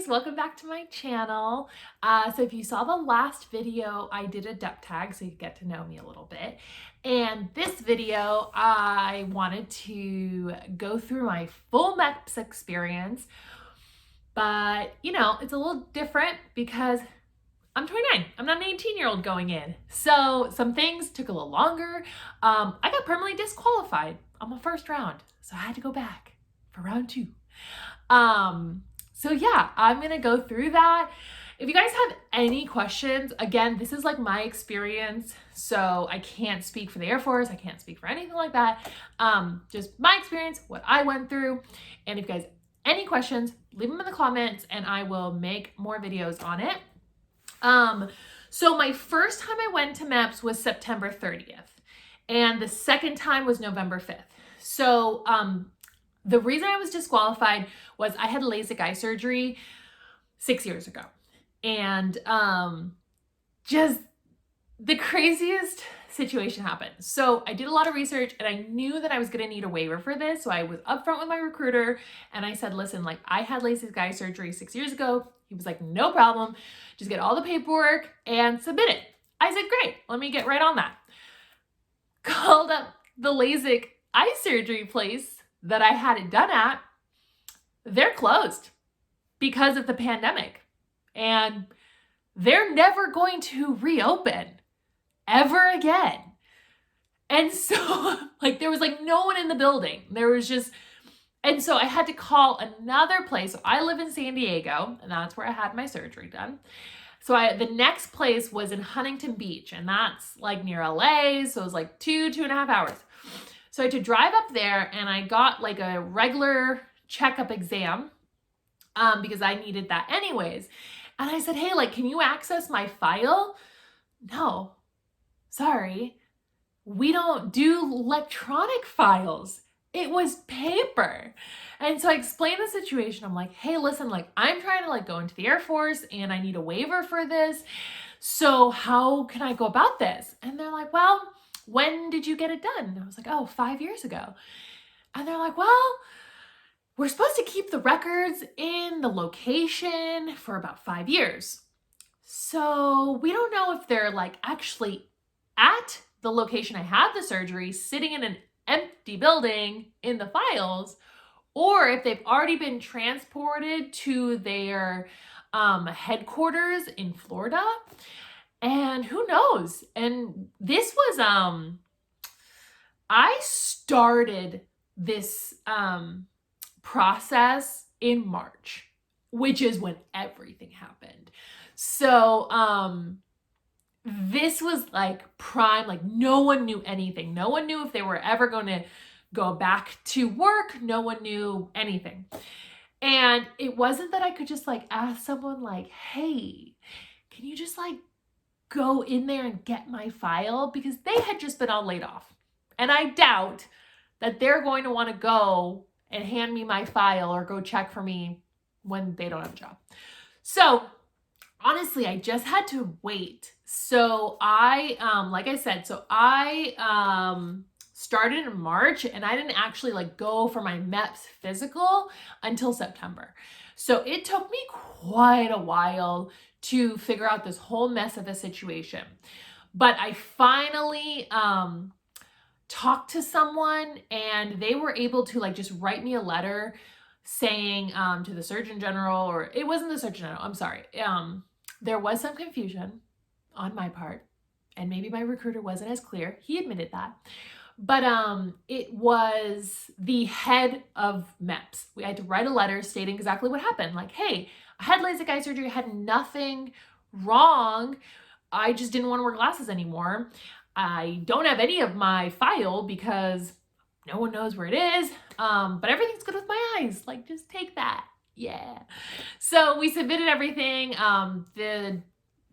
guys, welcome back to my channel. So if you saw the last video, I did a duck tag so you get to know me a little bit. And this video, I wanted to go through my full MEPS experience, but it's a little different because I'm 29. I'm not an 18-year-old going in. So some things took a little longer. I got permanently disqualified on my first round, so I had to go back for round 2. So yeah, I'm gonna go through that. If you guys have any questions, again, this is like my experience, so I can't speak for the Air Force, I can't speak for anything like that. Just my experience, what I went through. And if you guys have any questions, leave them in the comments and I will make more videos on it. So my first time I went to MEPS was September 30th, and the second time was November 5th. So, the reason I was disqualified was I had LASIK eye surgery 6 years ago. And just the craziest situation happened. So I did a lot of research and I knew that I was gonna need a waiver for this. So I was upfront with my recruiter and I said, listen, like I had LASIK eye surgery 6 years ago. He was like, no problem. Just get all the paperwork and submit it. I said, great, let me get right on that. Called up the LASIK eye surgery place that I had it done at. They're closed because of the pandemic and they're never going to reopen ever again. And so like there was like no one in the building. There was just, and so I had to call another place. So I live in San Diego and that's where I had my surgery done. So the next place was in Huntington Beach and that's like near LA. So it was like 2.5 hours. So I had to drive up there and I got like a regular checkup exam because I needed that anyways. And I said, hey, like, can you access my file? No, sorry. We don't do electronic files. It was paper. And so I explained the situation. I'm like, hey, listen, like I'm trying to like go into the Air Force and I need a waiver for this. So how can I go about this? And they're like, well, when did you get it done? And I was like, oh, 5 years ago. And they're like, well, we're supposed to keep the records in the location for about 5 years. So we don't know if they're like actually at the location I had the surgery, sitting in an empty building in the files, or if they've already been transported to their headquarters in Florida. And who knows? And this was, I started this process in March, which is when everything happened. So this was like prime, like no one knew anything. No one knew if they were ever going to go back to work. No one knew anything. And it wasn't that I could just like ask someone like, hey, can you just like go in there and get my file, because they had just been all laid off. And I doubt that they're going to want to go and hand me my file or go check for me when they don't have a job. So honestly, I just had to wait. So I, like I said, so I started in March and I didn't actually like go for my MEPS physical until September. So it took me quite a while to figure out this whole mess of a situation. But I finally talked to someone and they were able to like just write me a letter saying to the Surgeon General, or it wasn't the Surgeon General, I'm sorry. There was some confusion on my part and maybe my recruiter wasn't as clear. He admitted that. But it was the head of MEPS. We had to write a letter stating exactly what happened. Like, hey, I had LASIK eye surgery, I had nothing wrong. I just didn't want to wear glasses anymore. I don't have any of my file because no one knows where it is. But everything's good with my eyes. Like, just take that. Yeah. So we submitted everything.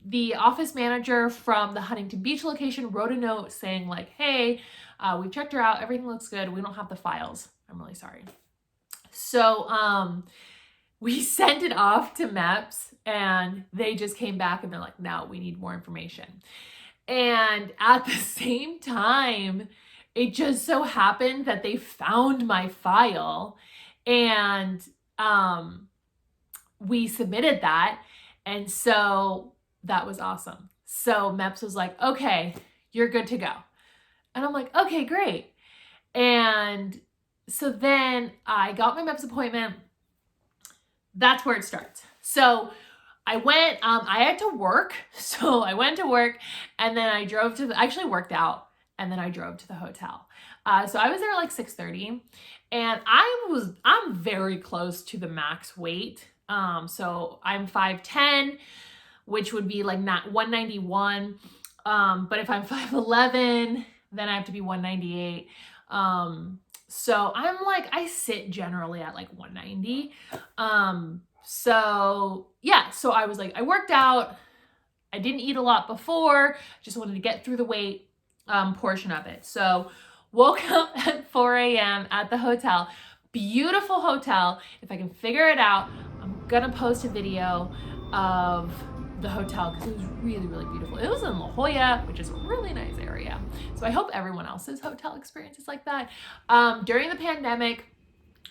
The office manager from the Huntington Beach location wrote a note saying like, hey, we've checked her out. Everything looks good. We don't have the files. I'm really sorry. So we sent it off to MEPS and they just came back and they're like, no, we need more information. And at the same time, it just so happened that they found my file and we submitted that. And so that was awesome. So MEPS was like, okay, you're good to go. And I'm like, okay, great. And so then I got my MEPS appointment. That's where it starts. So I went, I had to work. So I went to work and then I drove to I actually worked out and then I drove to the hotel. So I was there like 6:30 and I'm very close to the max weight. So I'm 5'10", which would be like 191. But if I'm 5'11", then I have to be 198. So I'm like, I sit generally at like 190. So yeah, so I was like, I worked out. I didn't eat a lot before, just wanted to get through the weight portion of it. So woke up at 4 a.m. at the hotel. Beautiful hotel. If I can figure it out, I'm gonna post a video of the hotel because it was really, really beautiful. It was in La Jolla, which is a really nice area. So I hope everyone else's hotel experience is like that. During the pandemic,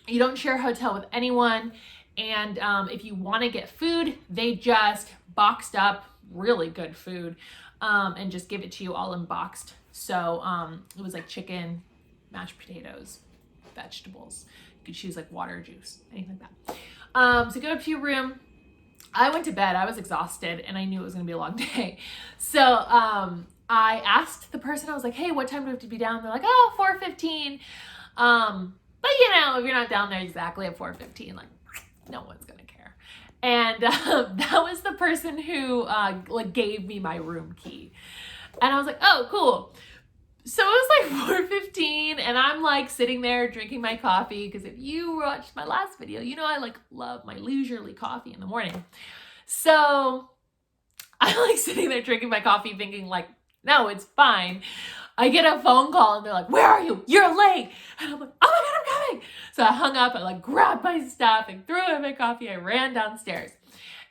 you don't share a hotel with anyone. And if you want to get food, they just boxed up really good food and just give it to you all in boxed. So it was like chicken, mashed potatoes, vegetables. You could choose like water, juice, anything like that. So go up to your room. I went to bed. I was exhausted and I knew it was going to be a long day. So I asked the person, I was like, hey, what time do we have to be down? They're like, oh, 4:15. But you know, if you're not down there exactly at 4:15, like no one's going to care. And that was the person who like gave me my room key. And I was like, oh, cool. So it was like 4:15 and I'm like sitting there drinking my coffee because if you watched my last video, you know I like love my leisurely coffee in the morning. So I'm like sitting there drinking my coffee thinking like, no, it's fine. I get a phone call and they're like, where are you? You're late. And I'm like, oh my God, I'm coming. So I hung up, I like grabbed my stuff and threw in my coffee. I ran downstairs.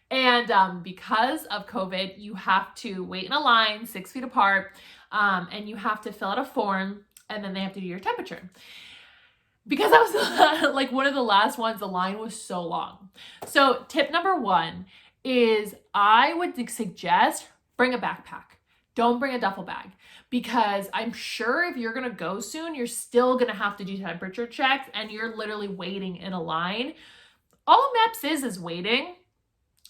And because of COVID, you have to wait in a line 6 feet apart. And you have to fill out a form and then they have to do your temperature. Because I was like one of the last ones, the line was so long. So tip number 1 is I would suggest bring a backpack. Don't bring a duffel bag because I'm sure if you're going to go soon, you're still going to have to do temperature checks and you're literally waiting in a line. All MEPS is waiting.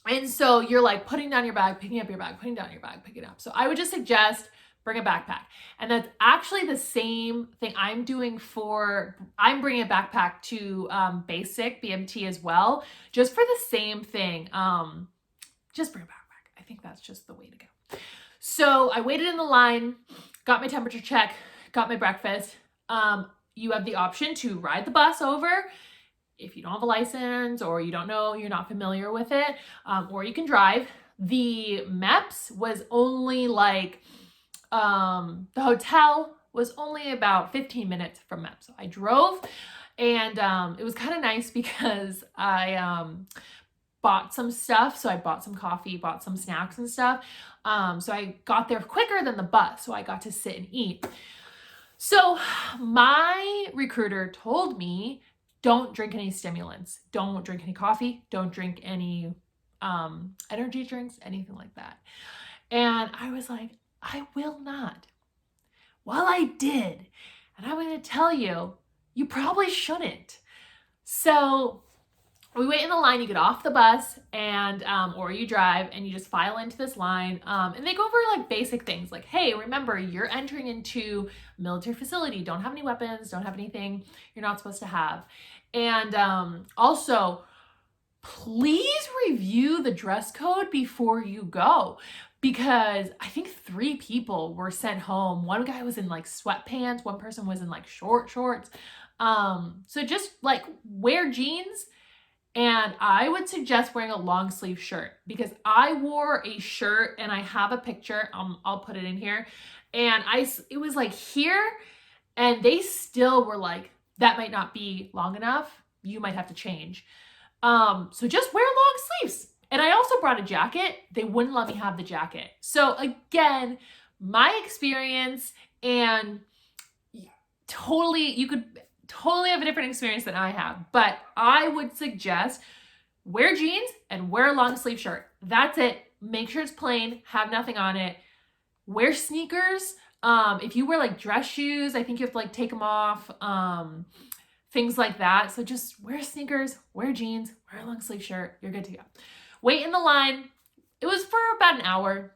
And so you're like putting down your bag, picking up your bag, putting down your bag, picking it up. So I would just suggest bring a backpack. And that's actually the same thing I'm doing I'm bringing a backpack to basic BMT as well, just for the same thing. Just bring a backpack. I think that's just the way to go. So I waited in the line, got my temperature check, got my breakfast. You have the option to ride the bus over if you don't have a license or you don't know, you're not familiar with it, or you can drive. The MEPS was only like, the hotel was only about 15 minutes from MEPS. So I drove and it was kind of nice because I bought some stuff. So I bought some coffee, bought some snacks and stuff. So I got there quicker than the bus. So I got to sit and eat. So my recruiter told me, don't drink any stimulants. Don't drink any coffee. Don't drink any energy drinks, anything like that. And I was like, I will not. Well, I did. And I'm going to tell you, you probably shouldn't. So we wait in the line, you get off the bus and, or you drive and you just file into this line. And they go over like basic things like, hey, remember you're entering into a military facility. Don't have any weapons, don't have anything you're not supposed to have. And also, please review the dress code before you go because I think 3 people were sent home. One guy was in like sweatpants. One person was in like shorts. So just like wear jeans. And I would suggest wearing a long sleeve shirt because I wore a shirt and I have a picture. I'll put it in here. And it was like here and they still were like, that might not be long enough. You might have to change. So just wear long sleeves. And I also brought a jacket. They wouldn't let me have the jacket. So again, my experience and you could totally have a different experience than I have, but I would suggest wear jeans and wear a long sleeve shirt. That's it. Make sure it's plain, have nothing on it. Wear sneakers. If you wear like dress shoes, I think you have to like take them off. Things like that. So just wear sneakers, wear jeans, wear a long sleeve shirt. You're good to go. Wait in the line. It was for about an hour.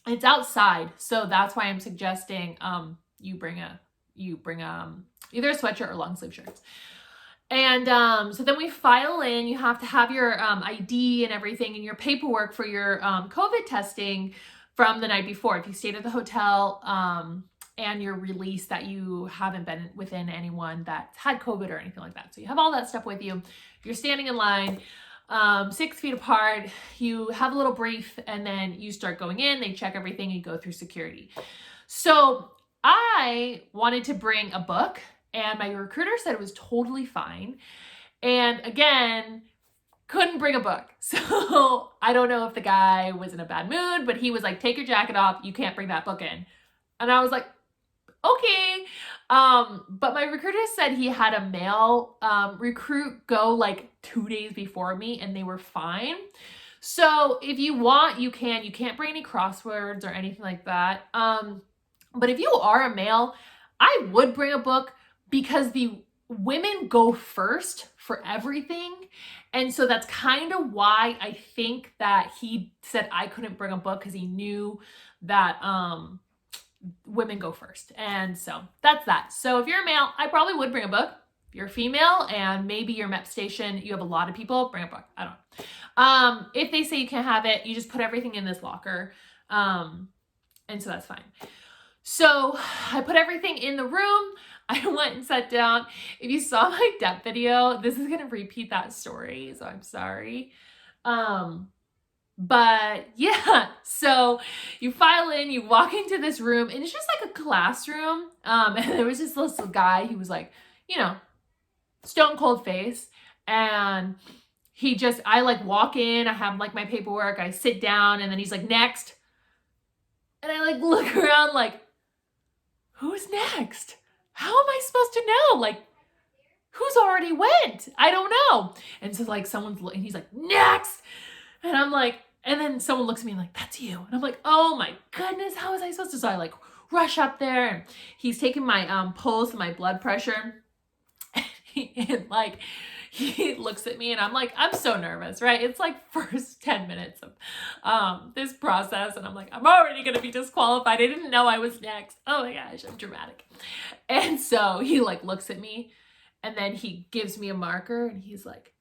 It's outside, so that's why I'm suggesting you bring either a sweatshirt or long sleeve shirts. And so then we file in. You have to have your ID and everything and your paperwork for your COVID testing from the night before. If you stayed at the hotel and your release that you haven't been within anyone that's had COVID or anything like that. So you have all that stuff with you. You're standing in line 6 feet apart. You have a little brief and then you start going in. They check everything. You go through security. So I wanted to bring a book and my recruiter said it was totally fine. And again, couldn't bring a book. So I don't know if the guy was in a bad mood, but he was like, take your jacket off. You can't bring that book in. And I was like, okay. But my recruiter said he had a male recruit go like 2 days before me and they were fine. So if you want, you can. You can't bring any crosswords or anything like that. But if you are a male, I would bring a book because the women go first for everything. And so that's kind of why I think that he said I couldn't bring a book, because he knew that women go first. And so that's that. So if you're a male, I probably would bring a book. If you're a female and maybe your MEPS station, you have a lot of people, bring a book. I don't know. If they say you can't have it, you just put everything in this locker. And so that's fine. So I put everything in the room. I went and sat down. If you saw my depth video, this is going to repeat that story, so I'm sorry. But yeah, so you file in, you walk into this room, and it's just like a classroom. And there was this little guy, he was like, you know, stone cold face. And I like walk in, I have like my paperwork, I sit down, and then he's like, next. And I like look around like, who's next? How am I supposed to know? Like, who's already went? I don't know. And so like and he's like, next. And I'm like, and then someone looks at me like, that's you. And I'm like, oh my goodness, how was I supposed to? So I like rush up there and he's taking my pulse and my blood pressure. And like, he looks at me and I'm like, I'm so nervous, right? It's like first 10 minutes of this process. And I'm like, I'm already going to be disqualified. I didn't know I was next. Oh my gosh, I'm dramatic. And so he like looks at me and then he gives me a marker and he's like,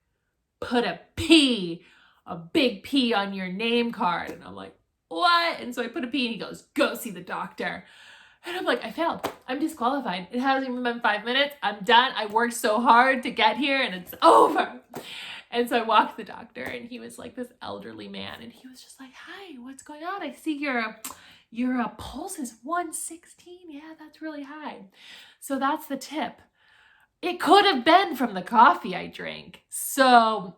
put a P, a big P on your name card. And I'm like, what? And so I put a P and he goes, go see the doctor. And I'm like, I failed. I'm disqualified. It hasn't even been 5 minutes. I'm done. I worked so hard to get here and it's over. And so I walked to the doctor and he was like this elderly man. And he was just like, hi, what's going on? I see your pulse is 116. Yeah, that's really high. So that's the tip. It could have been from the coffee I drank. So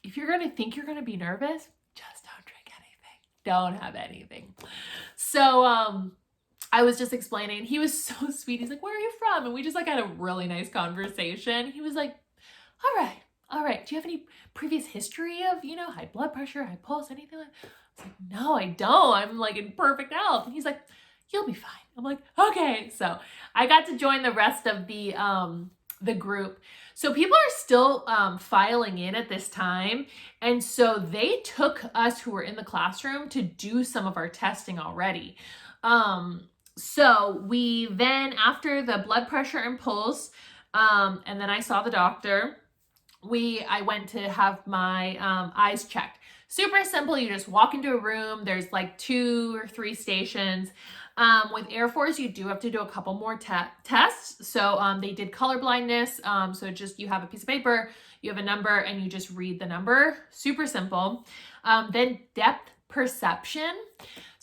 if you're going to think you're going to be nervous, just don't drink anything. Don't have anything. So, I was just explaining, he was so sweet. He's like, where are you from? And we just like had a really nice conversation. He was like, all right. Do you have any previous history of, you know, high blood pressure, high pulse, anything like that? I was like, no, I don't. I'm like in perfect health. And he's like, you'll be fine. I'm like, okay. So I got to join the rest of the group. So people are still filing in at this time. And so they took us who were in the classroom to do some of our testing already. So we then, after the blood pressure and pulse, and then I saw the doctor, I went to have my eyes checked. Super simple. You just walk into a room. There's like 2 or 3 stations. With Air Force, you do have to do a couple more tests. So they did color blindness. So just you have a piece of paper, you have a number, and you just read the number. Super simple. Then depth perception.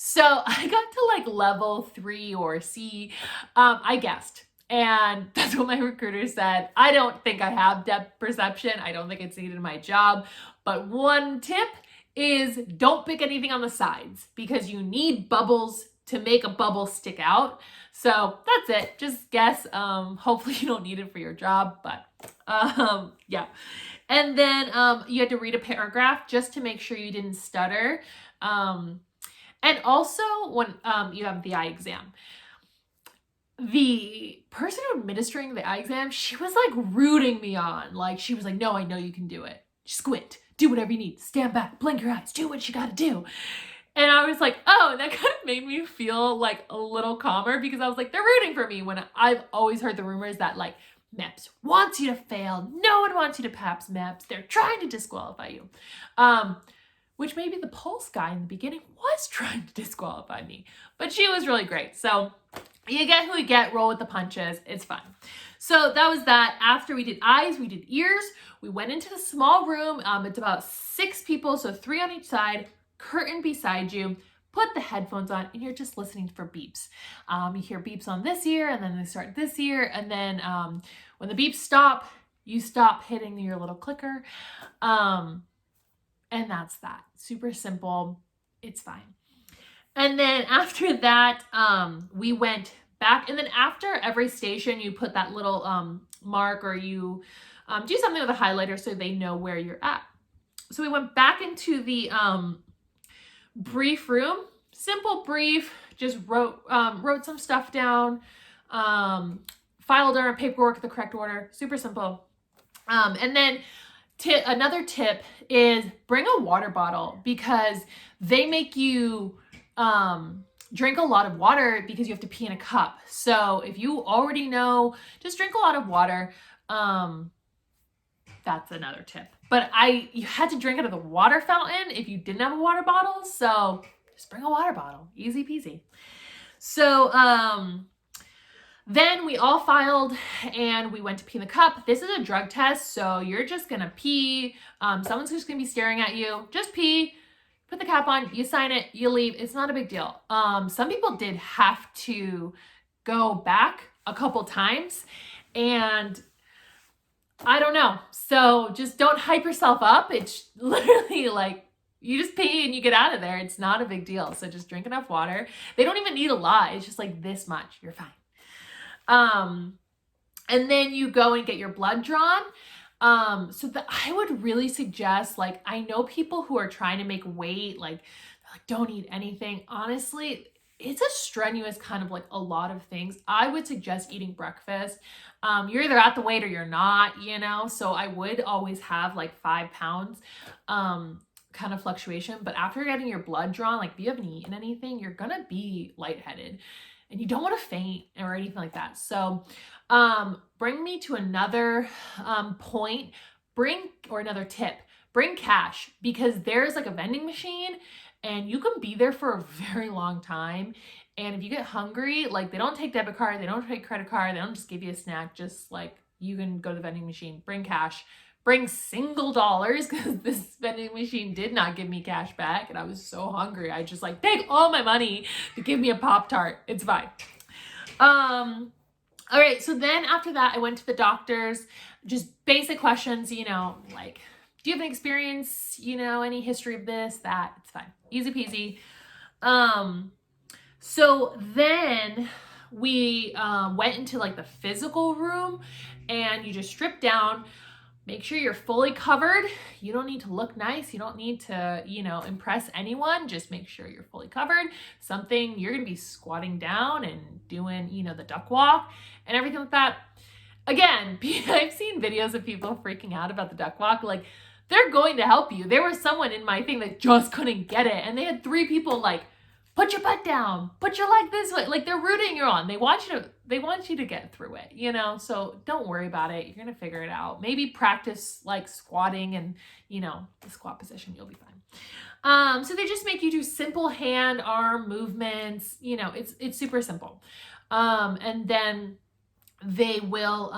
So I got to like level 3 or C, I guessed. And that's what my recruiter said. I don't think I have depth perception. I don't think it's needed in my job. But one tip is don't pick anything on the sides because you need bubbles to make a bubble stick out. So that's it. Just guess. Hopefully you don't need it for your job, but yeah. And then you had to read a paragraph just to make sure you didn't stutter. And also when you have the eye exam, the person administering the eye exam, she was like rooting me on. Like she was like, no, I know you can do it. Squint, do whatever you need, stand back, blink your eyes, do what you gotta do. And I was like, oh, and that kind of made me feel like a little calmer, because I was like, they're rooting for me, when I've always heard the rumors that like MEPS wants you to fail. No one wants you to pass MEPS. They're trying to disqualify you. Which maybe the Pulse guy in the beginning was trying to disqualify me, but she was really great. So you get who you get, roll with the punches. It's fun. So that was that. After we did eyes, we did ears. We went into the small room. It's about 6 people, so 3 on each side, curtain beside you, put the headphones on, and you're just listening for beeps. You hear beeps on this ear, and then they start this ear, and then when the beeps stop, you stop hitting your little clicker. And that's that. Super simple. It's fine. And then after that, we went back. And then after every station, you put that little mark, or you do something with a highlighter so they know where you're at. So we went back into the brief room. Simple brief. Just wrote some stuff down. Filed our paperwork the correct order. Super simple. And then another tip is bring a water bottle, because they make you drink a lot of water because you have to pee in a cup. So if you already know, just drink a lot of water. That's another tip. But you had to drink out of the water fountain if you didn't have a water bottle. So just bring a water bottle. Easy peasy. So then we all filed and we went to pee in the cup. This is a drug test, so you're just gonna pee. Someone's just gonna be staring at you. Just pee, put the cap on, you sign it, you leave. It's not a big deal. Some people did have to go back a couple times, and I don't know. So just don't hype yourself up. It's literally like, you just pee and you get out of there. It's not a big deal. So just drink enough water. They don't even need a lot. It's just like this much. You're fine. And then you go and get your blood drawn. I would really suggest, like, I know people who are trying to make weight, like don't eat anything. Honestly, it's a strenuous kind of like a lot of things. I would suggest eating breakfast. You're either at the weight or you're not, you know? So I would always have like 5 pounds, kind of fluctuation. But after getting your blood drawn, like if you haven't eaten anything, you're gonna be lightheaded. And you don't want to faint or anything like that. So bring me to another point, another tip, bring cash, because there's like a vending machine and you can be there for a very long time. And if you get hungry, like they don't take debit card, they don't take credit card, they don't just give you a snack, just like you can go to the vending machine, bring cash. Bring single dollars, because this vending machine did not give me cash back, and I was so hungry. I just like, take all my money to give me a Pop-Tart. It's fine. All right, so then after that, I went to the doctors. Just basic questions, you know, like, do you have any experience, you know, any history of this, that? It's fine. Easy peasy. So then we went into like the physical room, and you just strip down. Make sure you're fully covered. You don't need to look nice. You don't need to, you know, impress anyone. Just make sure you're fully covered. You're going to be squatting down and doing, you know, the duck walk and everything like that. Again, I've seen videos of people freaking out about the duck walk. Like, they're going to help you. There was someone in my thing that just couldn't get it. And they had 3 people like, put your butt down, put your leg this way. Like, they're rooting you on. They want you to get through it, you know? So don't worry about it. You're going to figure it out. Maybe practice like squatting and, you know, the squat position, you'll be fine. So they just make you do simple hand, arm movements. You know, it's super simple. And then they will,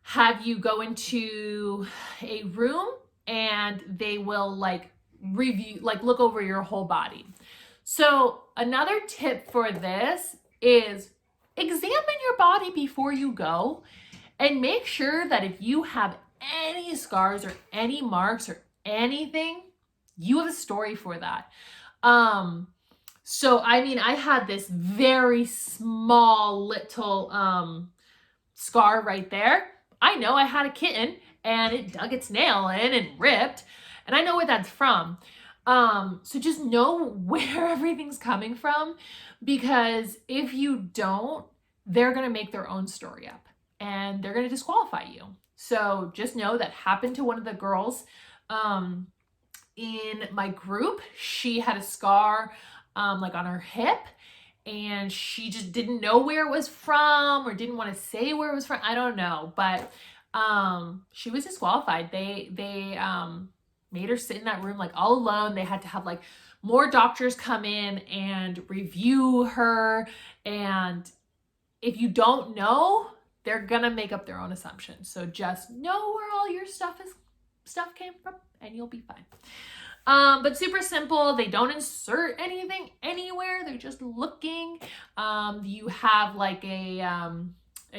have you go into a room, and they will like review, like look over your whole body. So another tip for this is examine your body before you go, and make sure that if you have any scars or any marks or anything, you have a story for that. So, I mean, I had this very small little scar right there. I know I had a kitten and it dug its nail in and ripped, and I know where that's from. So just know where everything's coming from, because if you don't, they're going to make their own story up and they're going to disqualify you. So just know that happened to one of the girls in my group. She had a scar like on her hip, and she just didn't know where it was from or didn't want to say where it was from. I don't know, but she was disqualified. They made her sit in that room like all alone. They had to have like more doctors come in and review her, and if you don't know, they're gonna make up their own assumptions. So just know where all your stuff came from and you'll be fine. But super simple. They don't insert anything anywhere. They're just looking. You have like a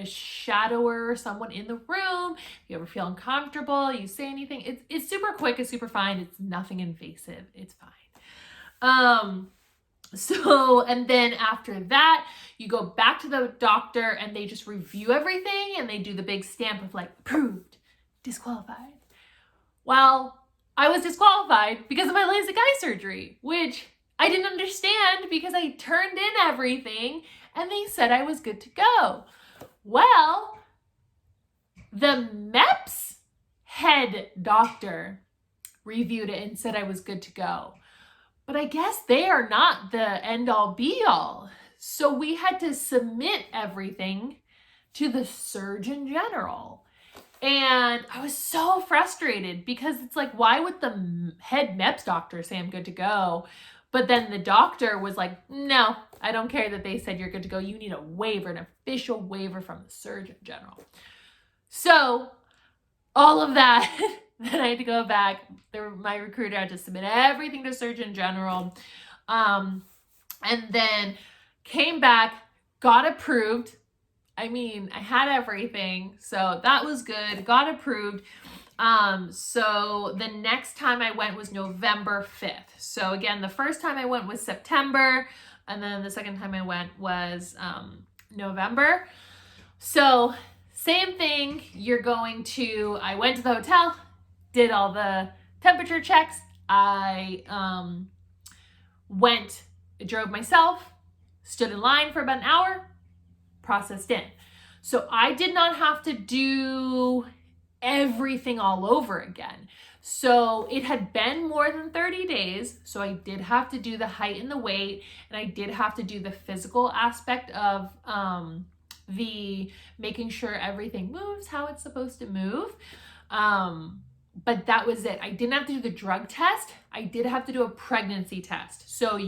shadower or someone in the room. If you ever feel uncomfortable, you say anything. It's super quick. It's super fine. It's nothing invasive. It's fine. So, and then after that, you go back to the doctor and they just review everything and they do the big stamp of like approved, disqualified. Well, I was disqualified because of my LASIK eye surgery, which I didn't understand because I turned in everything and they said I was good to go. Well, the MEPS head doctor reviewed it and said I was good to go. But I guess they are not the end all be all. So we had to submit everything to the Surgeon General. And I was so frustrated because it's like, why would the head MEPS doctor say I'm good to go? But then the doctor was like, no, I don't care that they said you're good to go. You need a waiver, an official waiver from the Surgeon General. So all of that, then I had to go back. My recruiter had to submit everything to Surgeon General. And then came back, got approved. I mean, I had everything, so that was good. Got approved. So the next time I went was November 5th. So again, the first time I went was September, and then the second time I went was November. So same thing, I went to the hotel, did all the temperature checks. I drove myself, stood in line for about an hour, processed in. So I did not have to do everything all over again. So it had been more than 30 days. So I did have to do the height and the weight, and I did have to do the physical aspect of the making sure everything moves how it's supposed to move. But that was it. I didn't have to do the drug test. I did have to do a pregnancy test. So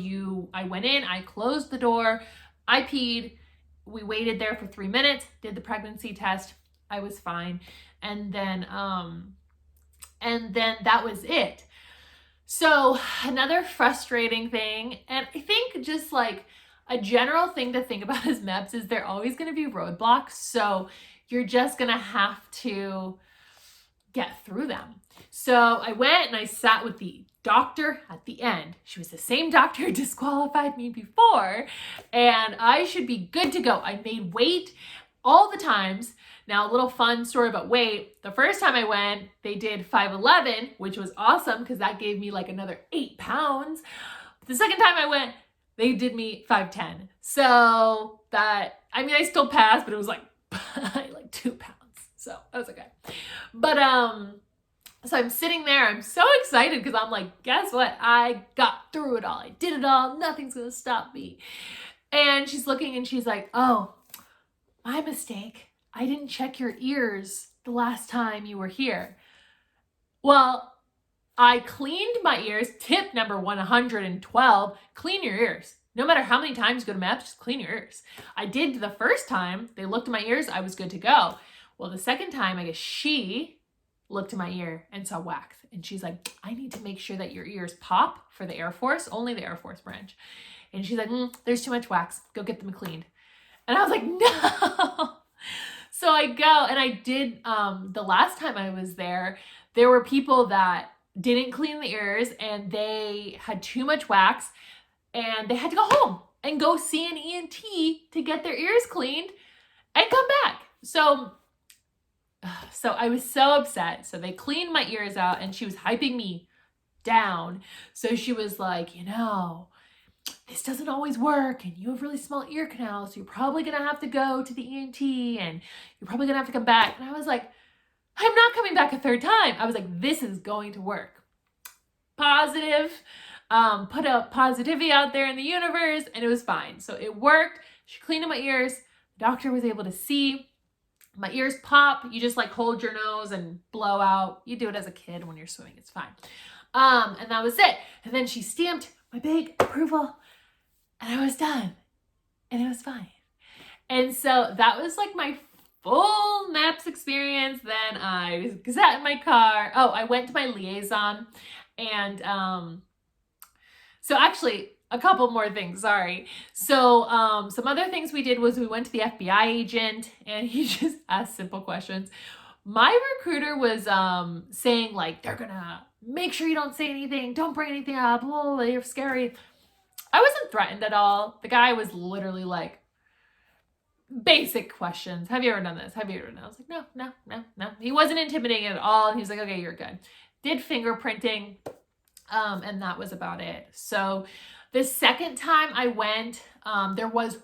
I went in, I closed the door, I peed, we waited there for 3 minutes, did the pregnancy test. I was fine. And then that was it. So another frustrating thing, and I think just like a general thing to think about as MEPS is they're always going to be roadblocks. So you're just going to have to get through them. So I went and I sat with the doctor at the end. She was the same doctor who disqualified me before, and I should be good to go. I made weight all the times. Now, a little fun story about weight. The first time I went, they did 5'11", which was awesome because that gave me like another 8 pounds. The second time I went, they did me 5'10". So I still passed, but it was like 2 pounds. So that was okay. But so I'm sitting there, I'm so excited because I'm like, guess what? I got through it all. I did it all. Nothing's gonna stop me. And she's looking and she's like, oh, my mistake. I didn't check your ears the last time you were here. Well, I cleaned my ears. Tip number 112, clean your ears. No matter how many times you go to MEPS, just clean your ears. I did the first time. They looked at my ears. I was good to go. Well, the second time, I guess she looked at my ear and saw wax. And she's like, I need to make sure that your ears pop for the Air Force, only the Air Force branch. And she's like, there's too much wax. Go get them cleaned. And I was like, no. So I go and I did, the last time I was there were people that didn't clean the ears and they had too much wax. and they had to go home and go see an ENT to get their ears cleaned and come back. So I was so upset. So they cleaned my ears out, and she was hyping me down. So she was like, you know, this doesn't always work, and you have really small ear canals, so you're probably gonna have to go to the ENT, and you're probably gonna have to come back. And I was like, I'm not coming back a third time. I was like, this is going to work. Positive, put a positivity out there in the universe, and it was fine. So it worked. She cleaned up my ears. The doctor was able to see. My ears pop. You just like hold your nose and blow out. You do it as a kid when you're swimming. It's fine. And that was it. And then she stamped my big approval, and I was done, and it was fine. And so that was like my full MEPS experience. Then I sat in my car. Oh, I went to my liaison, and so actually a couple more things, sorry. So some other things we did was we went to the FBI agent, and he just asked simple questions. My recruiter was saying like, they're gonna make sure you don't say anything, don't bring anything up, blah, blah, blah, you're scary. I wasn't threatened at all. The guy was literally like, basic questions. Have you ever done this? Have you ever done that? I was like, no. He wasn't intimidating at all. And he was like, okay, you're good. Did fingerprinting, and that was about it. So the second time I went, there was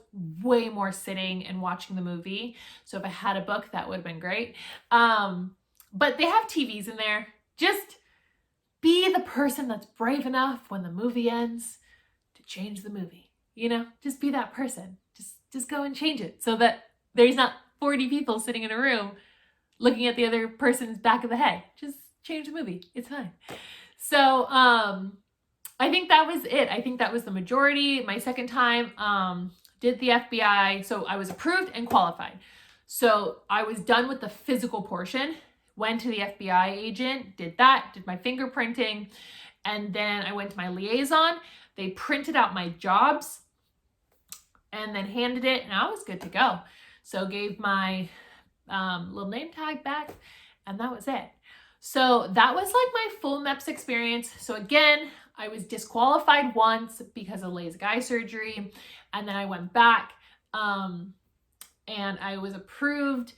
way more sitting and watching the movie. So if I had a book, that would have been great. But they have TVs in there. Just be the person that's brave enough when the movie ends to change the movie. You know, just be that person. Just go and change it so that there's not 40 people sitting in a room looking at the other person's back of the head. Just change the movie. It's fine. So I think that was it. I think that was the majority. My second time did the FBI. So I was approved and qualified. So I was done with the physical portion. Went to the FBI agent, did that, did my fingerprinting, and then I went to my liaison. They printed out my jobs and then handed it, and I was good to go. So gave my little name tag back, and that was it. So that was like my full MEPS experience. So again, I was disqualified once because of LASIK eye surgery, and then I went back and I was approved.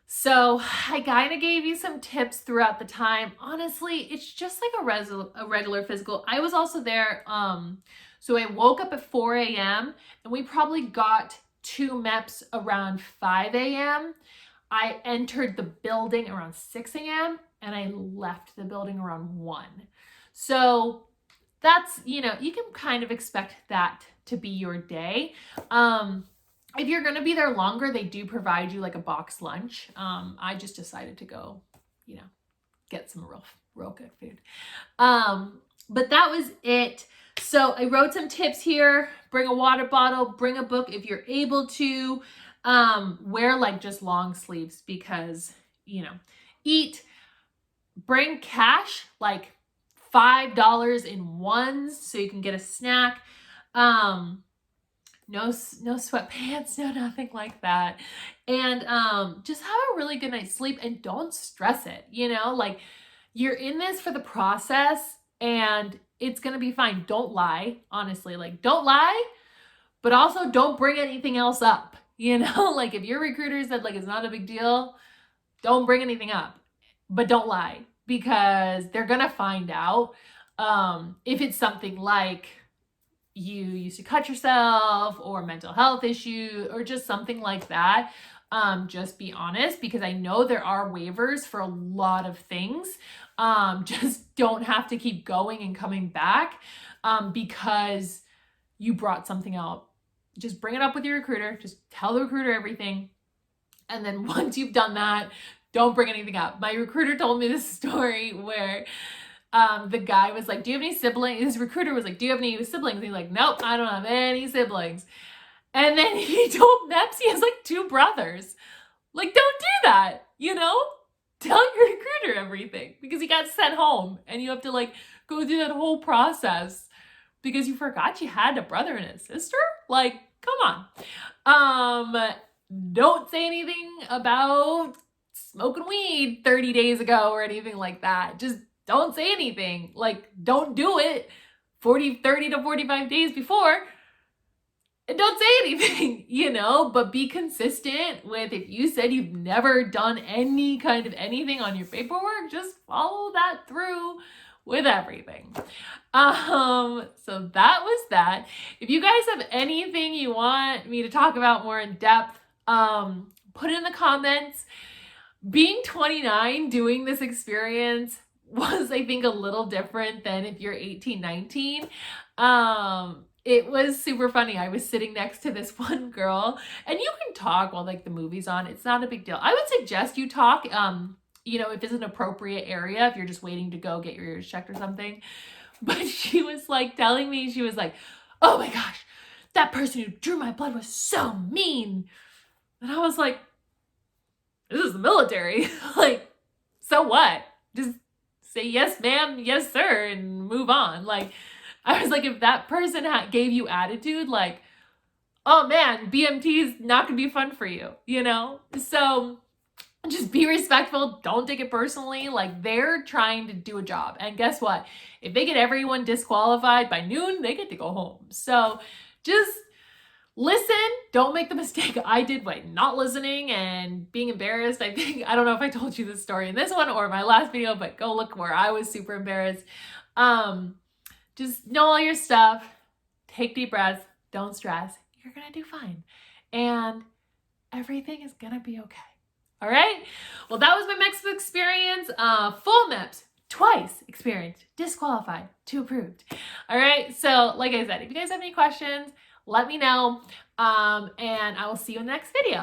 So I kind of gave you some tips throughout the time. Honestly, it's just like a regular physical. I was also there. So I woke up at 4 a.m. and we probably got 2 MEPS around 5 a.m. I entered the building around 6 a.m. and I left the building around 1. So that's, you know, you can kind of expect that to be your day. If you're going to be there longer, they do provide you like a box lunch. I just decided to go, you know, get some real good food. But that was it. So I wrote some tips here. Bring a water bottle, bring a book if you're able to. Wear like just long sleeves because, you know, eat. Bring cash, like $5 in ones so you can get a snack. No sweatpants, no nothing like that. And just have a really good night's sleep and don't stress it, you know? Like, you're in this for the process and it's gonna be fine. Don't lie, honestly. Like, don't lie, but also don't bring anything else up, you know? Like, if your recruiter said, like, it's not a big deal, don't bring anything up, but don't lie because they're gonna find out. If it's something like, you used to cut yourself or mental health issue or just something like that, just be honest because I know there are waivers for a lot of things. Just don't have to keep going and coming back because you brought something out. Just bring it up with your recruiter. Just tell the recruiter everything. And then once you've done that, don't bring anything up. My recruiter told me this story where the guy was like, do you have any siblings? His recruiter was like, do you have any siblings? And he's like, nope, I don't have any siblings. And then he told MEPS he has like 2 brothers. Like, don't do that, you know? Tell your recruiter everything because he got sent home and you have to like go through that whole process because you forgot you had a brother and a sister. Like, come on. Don't say anything about smoking weed 30 days ago or anything like that. Just don't say anything. Like, don't do it 30 to 45 days before, and don't say anything, you know, but be consistent with, if you said you've never done any kind of anything on your paperwork, just follow that through with everything. So that was that. If you guys have anything you want me to talk about more in depth, put it in the comments. Being 29, doing this experience was, I think, a little different than if you're 18, 19. It was super funny. I was sitting next to this one girl, and you can talk while like the movie's on. It's not a big deal. I would suggest you talk, you know, if it's an appropriate area, if you're just waiting to go get your ears checked or something. But she was like telling me, she was like, oh my gosh, that person who drew my blood was so mean. And I was like, this is the military. Like, so what? Just say yes, ma'am, yes, sir, and move on. Like, I was like, if that person gave you attitude, like, oh man, BMT is not gonna be fun for you, you know? So just be respectful. Don't take it personally. Like, they're trying to do a job. And guess what? If they get everyone disqualified by noon, they get to go home. So just listen. Don't make the mistake I did by not listening and being embarrassed. I don't know if I told you this story in this one or my last video, but go look where I was super embarrassed. Just know all your stuff. Take deep breaths. Don't stress. You're going to do fine. And everything is going to be okay. All right? Well, that was my MEPS experience. Full MEPS, twice experienced, disqualified to approved. All right? So, like I said, if you guys have any questions, let me know. And I will see you in the next video.